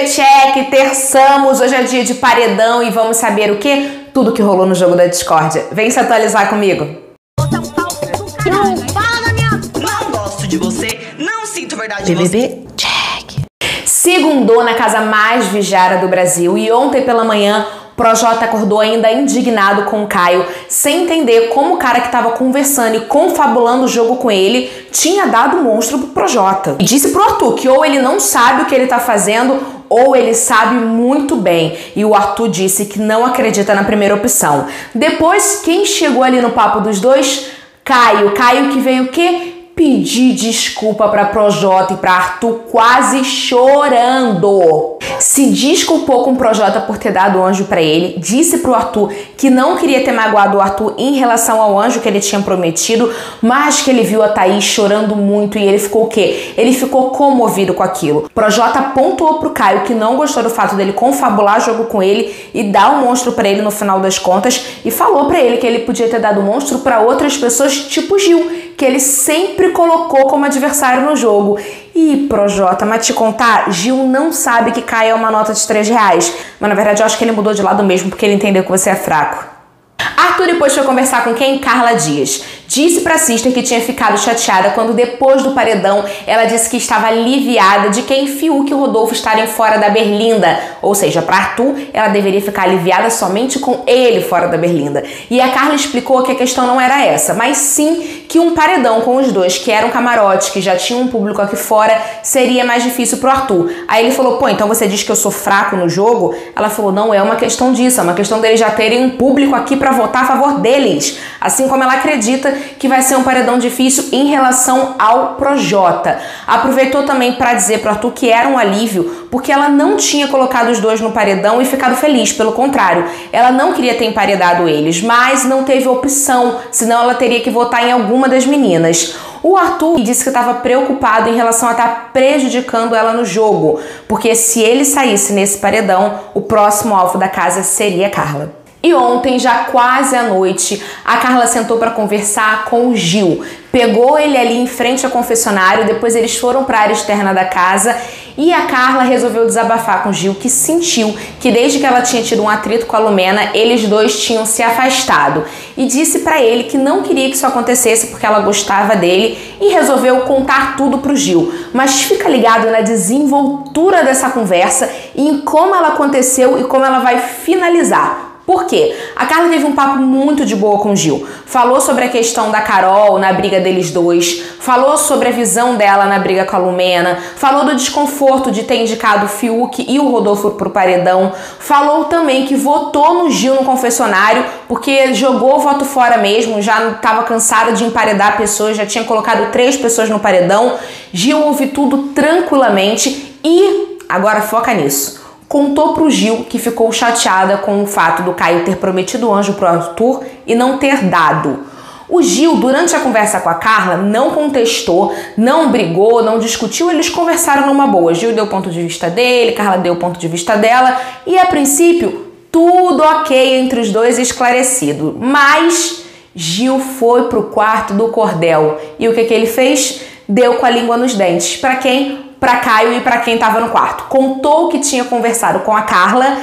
check, terçamos, hoje é dia de paredão e vamos saber o quê? Tudo que rolou no jogo da discórdia. Vem se atualizar comigo. Não gosto de você, não sinto verdade de BBB check. Segundou na casa mais vigiada do Brasil e ontem pela manhã Projota acordou ainda indignado com o Caio, sem entender como o cara que estava conversando e confabulando o jogo com ele tinha dado o monstro pro Projota. E disse pro Arthur que ou ele não sabe o que ele tá fazendo ou ele sabe muito bem. E o Arthur disse que não acredita na primeira opção. Depois, quem chegou ali no papo dos dois? Caio que veio o quê? Pedir desculpa para Projota e para Arthur quase chorando. Se desculpou com o Projota por ter dado o anjo para ele, disse pro Arthur que não queria ter magoado o Arthur em relação ao anjo que ele tinha prometido, mas que ele viu a Thaís chorando muito e ele ficou o quê? Ele ficou comovido com aquilo. Projota pontuou pro Caio que não gostou do fato dele confabular o jogo com ele e dar o monstro para ele no final das contas e falou para ele que ele podia ter dado o monstro para outras pessoas tipo Gil, que ele sempre colocou como adversário no jogo. E Projota, mas te contar, Gil não sabe que Caio é uma nota de R$3. Mas na verdade eu acho que ele mudou de lado mesmo porque ele entendeu que você é fraco. Arthur depois foi conversar com quem? Carla Dias. Disse pra Sister que tinha ficado chateada quando depois do paredão ela disse que estava aliviada de que Fiuk e Rodolfo estarem fora da berlinda. Ou seja, pra Arthur ela deveria ficar aliviada somente com ele fora da berlinda. E a Carla explicou que a questão não era essa, mas sim que um paredão com os dois, que eram camarotes, que já tinham um público aqui fora, seria mais difícil pro Arthur. Aí ele falou, pô, então você diz que eu sou fraco no jogo? Ela falou, não é uma questão disso, é uma questão deles já terem um público aqui pra votar a favor deles. Assim como ela acredita que vai ser um paredão difícil em relação ao Projota. Aproveitou também para dizer pro Arthur que era um alívio, porque ela não tinha colocado os dois no paredão e ficado feliz, pelo contrário. Ela não queria ter emparedado eles, mas não teve opção, senão ela teria que votar em alguma das meninas. O Arthur disse que estava preocupado em relação a estar prejudicando ela no jogo, porque se ele saísse nesse paredão, o próximo alvo da casa seria a Carla. E ontem, já quase à noite, a Carla sentou para conversar com o Gil. Pegou ele ali em frente ao confessionário, depois eles foram para a área externa da casa e a Carla resolveu desabafar com o Gil, que sentiu que desde que ela tinha tido um atrito com a Lumena, eles dois tinham se afastado. E disse para ele que não queria que isso acontecesse porque ela gostava dele e resolveu contar tudo pro Gil. Mas fica ligado na desenvoltura dessa conversa e em como ela aconteceu e como ela vai finalizar. Por quê? A Carla teve um papo muito de boa com o Gil. Falou sobre a questão da Carol na briga deles dois, falou sobre a visão dela na briga com a Lumena, falou do desconforto de ter indicado o Fiuk e o Rodolfo pro paredão, falou também que votou no Gil no confessionário porque jogou o voto fora mesmo, já estava cansada de emparedar pessoas, já tinha colocado 3 pessoas no paredão. Gil ouve tudo tranquilamente e agora foca nisso. Contou pro Gil que ficou chateada com o fato do Caio ter prometido o anjo pro Arthur e não ter dado. O Gil, durante a conversa com a Carla, não contestou, não brigou, não discutiu, eles conversaram numa boa. Gil deu o ponto de vista dele, Carla deu o ponto de vista dela e, a princípio, tudo ok entre os dois, esclarecido. Mas Gil foi pro quarto do cordel e o que ele fez? Deu com a língua nos dentes. Pra quem? Para Caio e para quem estava no quarto. Contou que tinha conversado com a Carla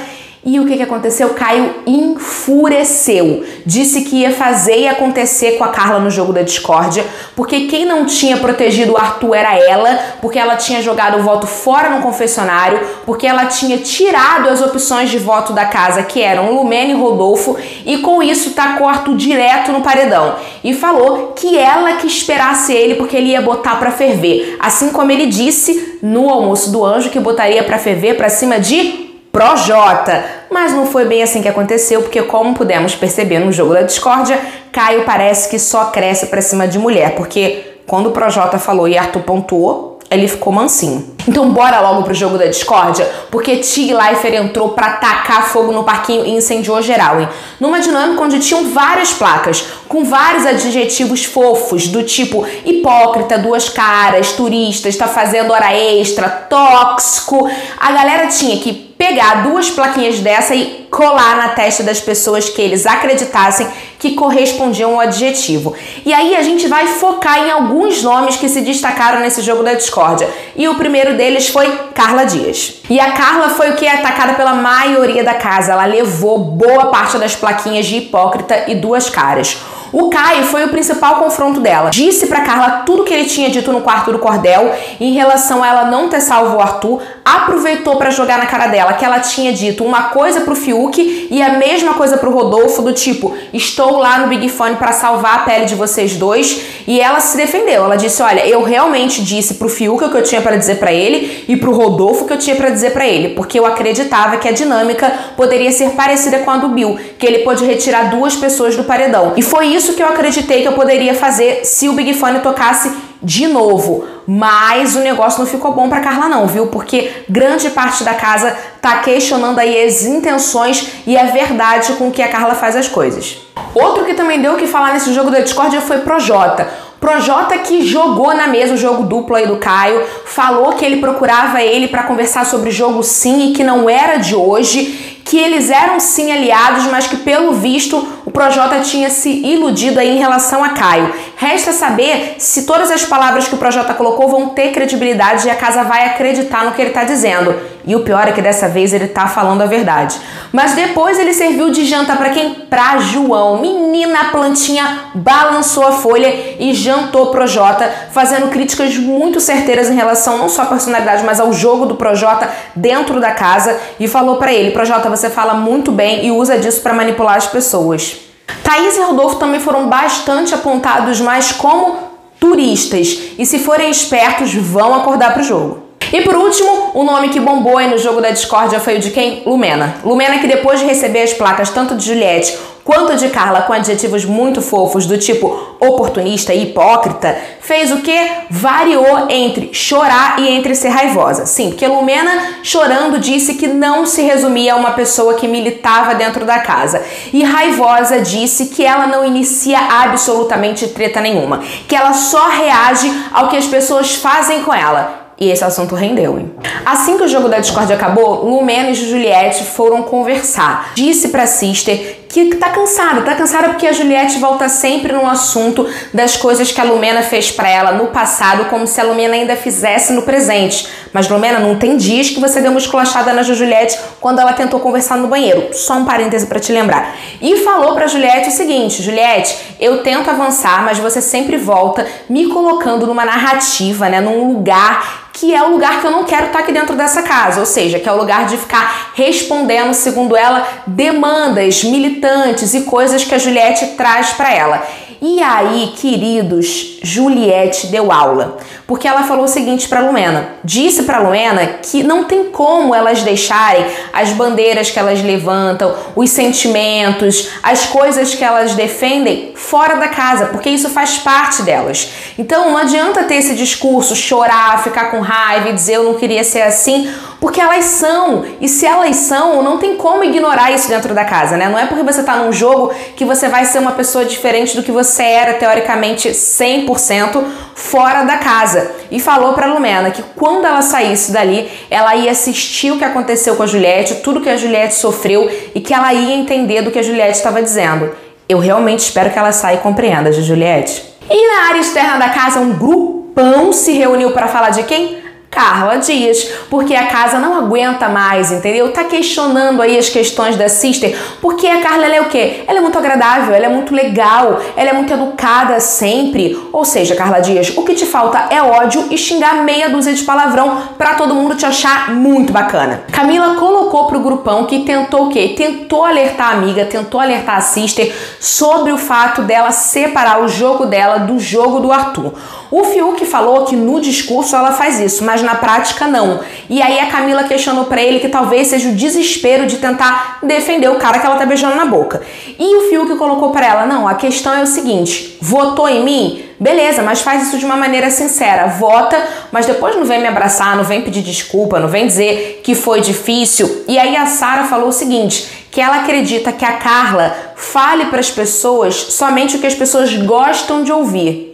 e o que aconteceu? Caio enfureceu. Disse que ia fazer e acontecer com a Carla no jogo da discórdia, porque quem não tinha protegido o Arthur era ela, porque ela tinha jogado o voto fora no confessionário, porque ela tinha tirado as opções de voto da casa, que eram Lumena e Rodolfo, e com isso tacou o Arthur direto no paredão. E falou que ela que esperasse ele, porque ele ia botar pra ferver. Assim como ele disse no almoço do anjo que botaria pra ferver pra cima de Projota. Mas não foi bem assim que aconteceu, porque como pudemos perceber no jogo da discórdia, Caio parece que só cresce pra cima de mulher, porque quando o Projota falou e Arthur pontuou, ele ficou mansinho. Então bora logo pro jogo da discórdia, porque Tig Leifert entrou pra tacar fogo no parquinho e incendiou geral, hein? Numa dinâmica onde tinham várias placas, com vários adjetivos fofos, do tipo hipócrita, duas caras, turista, está fazendo hora extra, tóxico. A galera tinha que pegar duas plaquinhas dessa e colar na testa das pessoas que eles acreditassem que correspondiam ao adjetivo. E aí a gente vai focar em alguns nomes que se destacaram nesse jogo da discórdia. E o primeiro deles foi Carla Dias. E a Carla foi o que é atacada pela maioria da casa. Ela levou boa parte das plaquinhas de hipócrita e duas caras. O Caio foi o principal confronto dela. Disse pra Carla tudo que ele tinha dito no quarto do cordel em relação a ela não ter salvo o Arthur. Aproveitou pra jogar na cara dela que ela tinha dito uma coisa pro Fiuk e a mesma coisa pro Rodolfo, do tipo, estou lá no Big Fone pra salvar a pele de vocês dois. E ela se defendeu. Ela disse, olha, eu realmente disse pro Fiuk o que eu tinha pra dizer pra ele e pro Rodolfo o que eu tinha pra dizer pra ele, porque eu acreditava que a dinâmica poderia ser parecida com a do Bill, que ele pôde retirar duas pessoas do paredão. E foi isso que eu acreditei que eu poderia fazer se o Big Fone tocasse de novo. Mas o negócio não ficou bom pra Carla não, viu? Porque grande parte da casa tá questionando aí as intenções e a verdade com que a Carla faz as coisas. Outro que também deu o que falar nesse jogo da discórdia foi Projota. Projota que jogou na mesa o jogo duplo aí do Caio, falou que ele procurava ele pra conversar sobre o jogo sim e que não era de hoje, que eles eram sim aliados, mas que pelo visto o Projota tinha se iludido aí em relação a Caio. Resta saber se todas as palavras que o Projota colocou vão ter credibilidade e a casa vai acreditar no que ele tá dizendo. E o pior é que dessa vez ele tá falando a verdade. Mas depois ele serviu de janta pra quem? Pra João. Menina, a plantinha balançou a folha e jantou Projota, fazendo críticas muito certeiras em relação não só à personalidade, mas ao jogo do Projota dentro da casa, e falou pra ele, Projota, você fala muito bem e usa disso pra manipular as pessoas. Thaís e Rodolfo também foram bastante apontados mais como turistas, e se forem espertos vão acordar pro jogo. E por último, o nome que bombou aí no jogo da discórdia foi o de quem? Lumena. Lumena, que depois de receber as placas tanto de Juliette quanto de Carla com adjetivos muito fofos do tipo oportunista e hipócrita, fez o quê? Variou entre chorar e entre ser raivosa. Sim, porque Lumena, chorando, disse que não se resumia a uma pessoa que militava dentro da casa. E raivosa disse que ela não inicia absolutamente treta nenhuma, que ela só reage ao que as pessoas fazem com ela. E esse assunto rendeu, hein? Assim que o jogo da discórdia acabou, Lumena e Juliette foram conversar. Disse pra Sister que tá cansada porque a Juliette volta sempre no assunto das coisas que a Lumena fez pra ela no passado, como se a Lumena ainda fizesse no presente. Mas Lumena, não tem dias que você deu uma esculachada na Juliette quando ela tentou conversar no banheiro. Só um parêntese pra te lembrar. E falou pra Juliette o seguinte, Juliette, eu tento avançar, mas você sempre volta me colocando numa narrativa, né, num lugar que é o lugar que eu não quero estar aqui dentro dessa casa, ou seja, que é o lugar de ficar respondendo, segundo ela, demandas militantes e coisas que a Juliette traz para ela. E aí, queridos, Juliette deu aula, porque ela falou o seguinte para Lumena, disse para Lumena que não tem como elas deixarem as bandeiras que elas levantam, os sentimentos, as coisas que elas defendem fora da casa, porque isso faz parte delas. Então não adianta ter esse discurso, chorar, ficar com raiva e dizer eu não queria ser assim, porque elas são, e se elas são, não tem como ignorar isso dentro da casa, né? Não é porque você tá num jogo que você vai ser uma pessoa diferente do que você era, teoricamente, 100% fora da casa. E falou pra Lumena que quando ela saísse dali, ela ia assistir o que aconteceu com a Juliette, tudo que a Juliette sofreu e que ela ia entender do que a Juliette estava dizendo. Eu realmente espero que ela saia e compreenda, de Juliette. E na área externa da casa, um grupão se reuniu para falar de quem? Carla Dias, porque a casa não aguenta mais, entendeu? Tá questionando aí as questões da Sister, porque a Carla, ela é o quê? Ela é muito agradável, ela é muito legal, ela é muito educada sempre. Ou seja, Carla Dias, o que te falta é ódio e xingar meia dúzia de palavrão pra todo mundo te achar muito bacana. Camila colocou pro grupão que tentou o quê? Tentou alertar a amiga, tentou alertar a Sister sobre o fato dela separar o jogo dela do jogo do Arthur. O Fiuk falou que no discurso ela faz isso, mas na prática não. E aí a Camila questionou pra ele que talvez seja o desespero de tentar defender o cara que ela tá beijando na boca. E o Fiuk colocou pra ela, não, a questão é o seguinte, votou em mim? Beleza, mas faz isso de uma maneira sincera, vota, mas depois não vem me abraçar, não vem pedir desculpa, não vem dizer que foi difícil. E aí a Sara falou o seguinte, que ela acredita que a Carla fale para as pessoas somente o que as pessoas gostam de ouvir.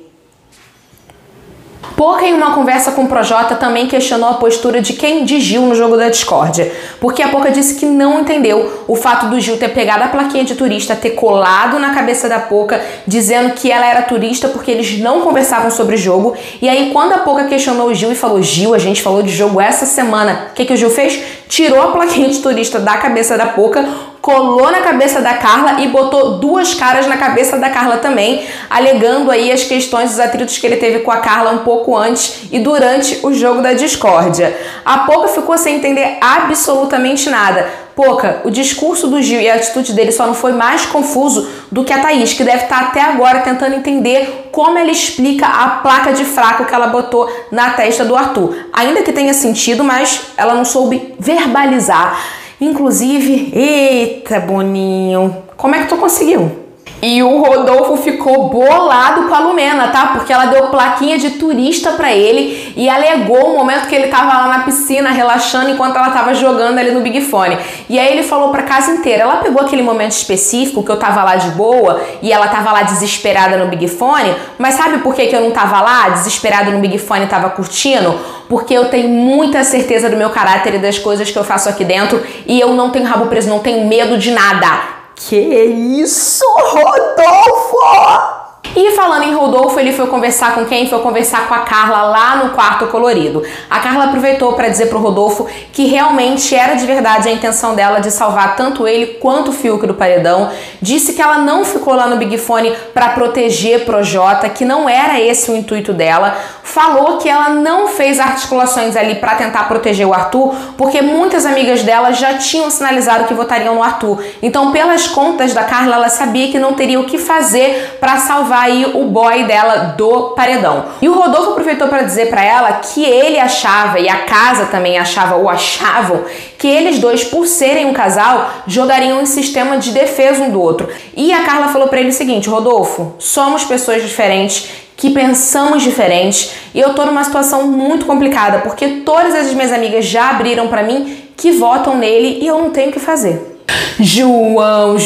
Poca, em uma conversa com o Projota, também questionou a postura de Gil no jogo da discórdia, porque a Poca disse que não entendeu o fato do Gil ter pegado a plaquinha de turista, ter colado na cabeça da Poca, dizendo que ela era turista porque eles não conversavam sobre jogo. E aí, quando a Poca questionou o Gil e falou: Gil, a gente falou de jogo essa semana, o que o Gil fez? Tirou a plaquinha de turista da cabeça da Poca, colou na cabeça da Carla e botou duas caras na cabeça da Carla também, alegando aí as questões, os atritos que ele teve com a Carla um pouco antes e durante o jogo da discórdia. A Poca ficou sem entender absolutamente nada. Poca, o discurso do Gil e a atitude dele só não foi mais confuso do que a Thaís, que deve estar até agora tentando entender como ela explica a placa de fraco que ela botou na testa do Arthur. Ainda que tenha sentido, mas ela não soube verbalizar. Inclusive, eita, Boninho, como é que tu conseguiu? E o Rodolfo ficou bolado com a Lumena, tá? Porque ela deu plaquinha de turista pra ele e alegou o momento que ele tava lá na piscina relaxando enquanto ela tava jogando ali no Big Fone. E aí ele falou pra casa inteira. Ela pegou aquele momento específico que eu tava lá de boa e ela tava lá desesperada no Big Fone, mas sabe por que eu não tava lá desesperada no Big Fone e tava curtindo? Porque eu tenho muita certeza do meu caráter e das coisas que eu faço aqui dentro e eu não tenho rabo preso, não tenho medo de nada. Que isso, Rodolfo! E falando em Rodolfo, ele foi conversar com quem? Foi conversar com a Carla lá no quarto colorido. A Carla aproveitou para dizer pro Rodolfo que realmente era de verdade a intenção dela de salvar tanto ele quanto o Fiuk do paredão. Disse que ela não ficou lá no Big Fone para proteger Projota, que não era esse o intuito dela. Falou que ela não fez articulações ali para tentar proteger o Arthur, porque muitas amigas dela já tinham sinalizado que votariam no Arthur. Então, pelas contas da Carla, ela sabia que não teria o que fazer para salvar aí o boy dela do paredão. E o Rodolfo aproveitou para dizer para ela que ele achava, e a casa também achava ou achavam, que eles dois, por serem um casal, jogariam em sistema de defesa um do outro. E a Carla falou para ele o seguinte: Rodolfo, somos pessoas diferentes, que pensamos diferentes, e eu tô numa situação muito complicada, porque todas as minhas amigas já abriram pra mim que votam nele e eu não tenho o que fazer. João,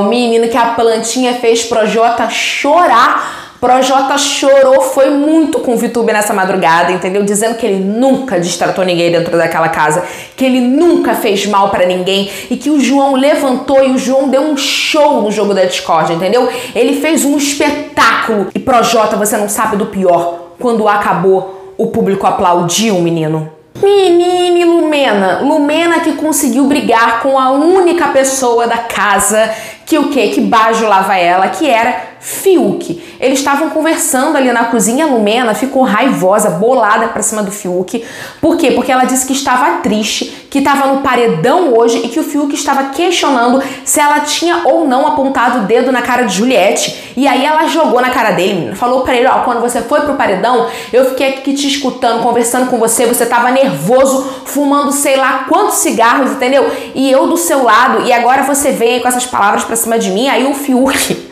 menino, que a plantinha fez Projota chorar. Projota chorou, foi muito com o VTube nessa madrugada, entendeu? Dizendo que ele nunca distratou ninguém dentro daquela casa, que ele nunca fez mal pra ninguém e que o João levantou e o João deu um show no jogo da discórdia, entendeu? Ele fez um espetáculo. E Projota, você não sabe do pior. Quando acabou, o público aplaudiu, menino. Menina e Lumena que conseguiu brigar com a única pessoa da casa que bajulava ela, que era Fiuk. Eles estavam conversando ali na cozinha, a Lumena ficou raivosa, bolada pra cima do Fiuk. Por quê? Porque ela disse que estava triste, que estava no paredão hoje e que o Fiuk estava questionando se ela tinha ou não apontado o dedo na cara de Juliette. E aí ela jogou na cara dele, falou pra ele: ó, quando você foi pro paredão, eu fiquei aqui te escutando, conversando com você, você tava nervoso, fumando sei lá quantos cigarros, entendeu? E eu do seu lado, e agora você vem aí com essas palavras pra cima de mim. Aí o Fiuk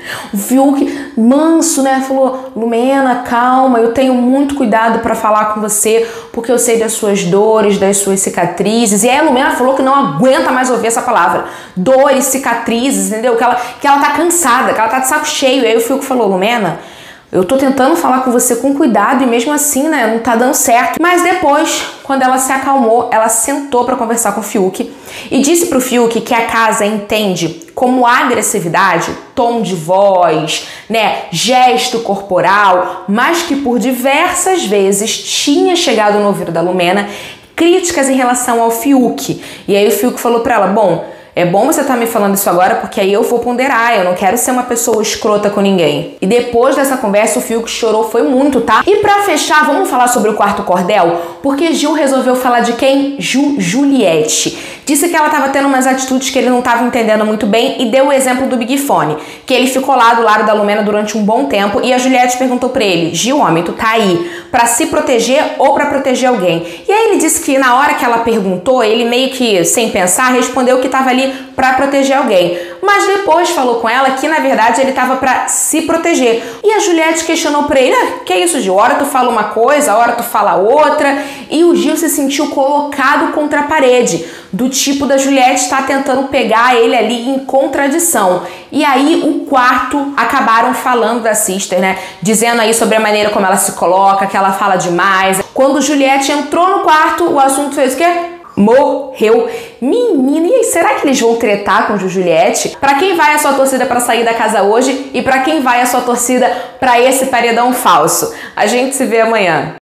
manso, né, falou: Lumena, calma, eu tenho muito cuidado pra falar com você, porque eu sei das suas dores, das suas cicatrizes. E aí a Lumena falou que não aguenta mais ouvir essa palavra, dores, cicatrizes, entendeu? Que ela tá cansada, que ela tá de saco cheio. E aí o Fiuk falou: Lumena, eu tô tentando falar com você com cuidado e mesmo assim, né, não tá dando certo. Mas depois, quando ela se acalmou, ela sentou pra conversar com o Fiuk e disse pro Fiuk que a casa entende como agressividade, tom de voz, né, gesto corporal, mas que por diversas vezes tinha chegado no ouvido da Lumena críticas em relação ao Fiuk. E aí o Fiuk falou pra ela: bom, é bom você estar me falando isso agora, porque aí eu vou ponderar, eu não quero ser uma pessoa escrota com ninguém. E depois dessa conversa, o Fiuk chorou, foi muito, tá? E pra fechar, vamos falar sobre o quarto cordel? Porque Gil resolveu falar de quem? Juliette. Disse que ela tava tendo umas atitudes que ele não tava entendendo muito bem e deu o exemplo do Big Fone, que ele ficou lá do lado da Lumena durante um bom tempo e a Juliette perguntou pra ele: Gil, homem, tu tá aí pra se proteger ou pra proteger alguém? E aí ele disse que na hora que ela perguntou, ele meio que, sem pensar, respondeu que tava ali pra proteger alguém. Mas depois falou com ela que, na verdade, ele tava pra se proteger. E a Juliette questionou pra ele: que é isso, Gil? Hora tu fala uma coisa, hora tu fala outra. E o Gil se sentiu colocado contra a parede. do tipo da Juliette estar tentando pegar ele ali em contradição. E aí o quarto acabaram falando da Sister, né? Dizendo aí sobre a maneira como ela se coloca, que ela fala demais. Quando Juliette entrou no quarto, o assunto fez o quê? Morreu. Menina, e aí, será que eles vão tretar com Juliette? Pra quem vai a sua torcida pra sair da casa hoje? E pra quem vai a sua torcida pra esse paredão falso? A gente se vê amanhã.